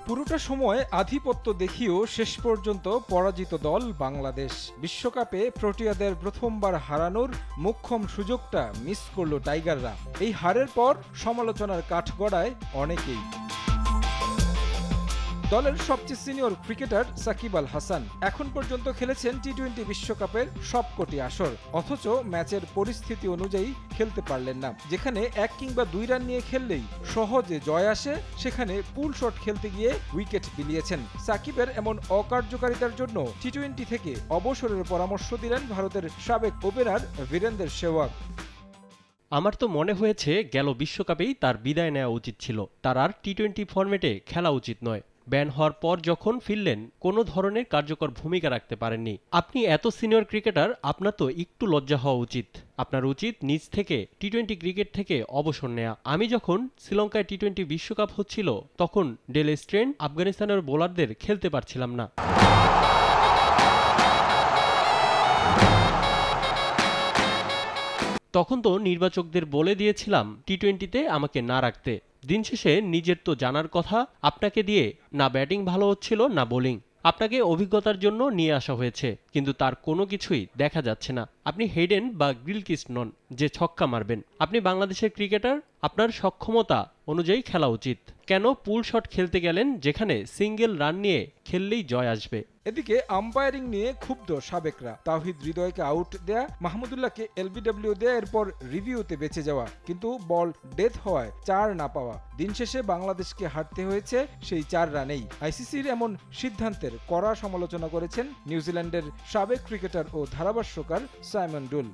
পুরোটা সময় আধিপত্য দেখিয়েও শেষ পর্যন্ত পরাজিত দল বাংলাদেশ। বিশ্বকাপে প্রোটিয়াদের প্রথমবার হারানোর মোক্ষম সুযোগটা মিস করল টাইগাররা। এই হারের পর সমালোচনার কাঠগড়ায় অনেকেই। দলের সবচেয়ে সিনিয়র ক্রিকেটার সাকিব আল হাসান এখন পর্যন্ত খেলেছেন টি-20 বিশ্বকাপের সবকটি আসর, অথচ ম্যাচের পরিস্থিতি অনুযায়ী খেলতে পারলেন না। যেখানে 1 কিংবা 2 রান নিয়ে খেললেই সহজে জয় আসে, সেখানে পুল শট খেলতে গিয়ে উইকেট বিলিয়েছেন। সাকিবের এমন অকার্যকারিতার জন্য টি-20 থেকে অবসরের পরামর্শ দিলেন ভারতের সাবেক ওপেনার বীরেন্দর সেহওয়াগ। আমার তো মনে হয়েছে গেল বিশ্বকাপেই তার বিদায় নেওয়া উচিত ছিল। তার আর টি-20 ফরম্যাটে খেলা উচিত নয়। ব্যান হওয়ার পর যখন ফিরলেন, কোনো ধরনের কার্যকর ভূমিকা রাখতে পারেননি। আপনি এত সিনিয়র ক্রিকেটার, আপনার তো একটু লজ্জা হওয়া উচিত। আপনার উচিত নিজ থেকে টি-20 ক্রিকেট থেকে অবসর নেয়া। আমি যখন শ্রীলঙ্কায় টি-20 বিশ্বকাপ হচ্ছিল, তখন ডেল স্ট্রেন আফগানিস্তানের বোলারদের খেলতে পারছিলাম না। তখন তো নির্বাচকদের বলে দিয়েছিলাম টি-20তে আমাকে না রাখতে। দিন শেষে নিজের তো জানার কথা, আপনাকে দিয়ে না ব্যাটিং ভালো হচ্ছিল না বোলিং। আপনাকে অভিজ্ঞতার জন্য নিয়ে আসা হয়েছে, কিন্তু তার কোনো কিছুই দেখা যাচ্ছে না। আপনি হেডেন বা গিলক্রিস্ট নন যে ছক্কা মারবেন। আপনি বাংলাদেশের ক্রিকেটার, আপনার সক্ষমতা অনুযায়ী খেলা উচিত। কেন পুল শট খেলতে গেলেন যেখানে সিঙ্গেল রান নিয়ে খেললেই জয় আসবে? এদিকে আম্পায়ারিং নিয়ে ক্ষুব্ধ সাবেকরা। তাওহিদ হৃদয়কে আউট দেয়া, মাহমুদুল্লাহকে এলবিডব্লিউ দেয়া, এরপর রিভিউতে বেঁচে যাওয়া, কিন্তু বল ডেথ হওয়ায় 4 না পাওয়া। দিন শেষে বাংলাদেশকে হারতে হয়েছে সেই 4 রানেই। আইসিসির এমন সিদ্ধান্তের কড়া সমালোচনা করেছেন নিউজিল্যান্ডের সাবেক ক্রিকেটার ও ধারাভাষ্যকার সাইমন ডুল।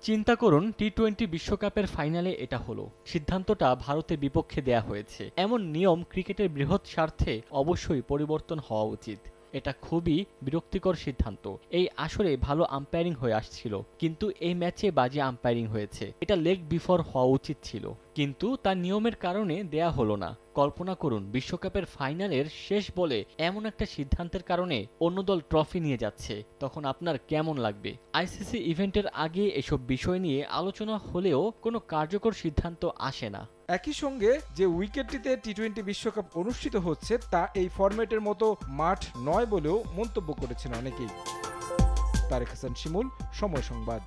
চিন্তা করুন, টি-20 বিশ্বকাপের ফাইনালে এটা হলো। সিদ্ধান্তটা ভারতের বিপক্ষে দেয়া হয়েছে। এমন নিয়ম ক্রিকেটের বৃহৎ স্বার্থে অবশ্যই পরিবর্তন হওয়া উচিত। এটা খুবই বিরক্তিকর সিদ্ধান্ত। এই আসরে ভালো আম্পায়ারিং হয়ে আসছিল, কিন্তু এই ম্যাচে বাজে আম্পায়ারিং হয়েছে। এটা লেগ বিফোর হওয়া উচিত ছিল, কিন্তু তার নিয়মের কারণে দেয়া হলো না। কল্পনা করুন, বিশ্বকাপের ফাইনালের শেষ বলে এমন একটা সিদ্ধান্তের কারণে অন্য দল ট্রফি নিয়ে যাচ্ছে, তখন আপনার কেমন লাগবে? আইসিসি ইভেন্টের আগে এসব বিষয় নিয়ে আলোচনা হলেও কোনো কার্যকর সিদ্ধান্ত আসে না। একই সঙ্গে যে উইকেটটিতে টি-20 বিশ্বকাপ অনুষ্ঠিত হচ্ছে তা এই ফরম্যাটের মতো মাঠ নয় বলেও মন্তব্য করেছেন অনেকেই। তারেক হাসান শিমুল, সময় সংবাদ।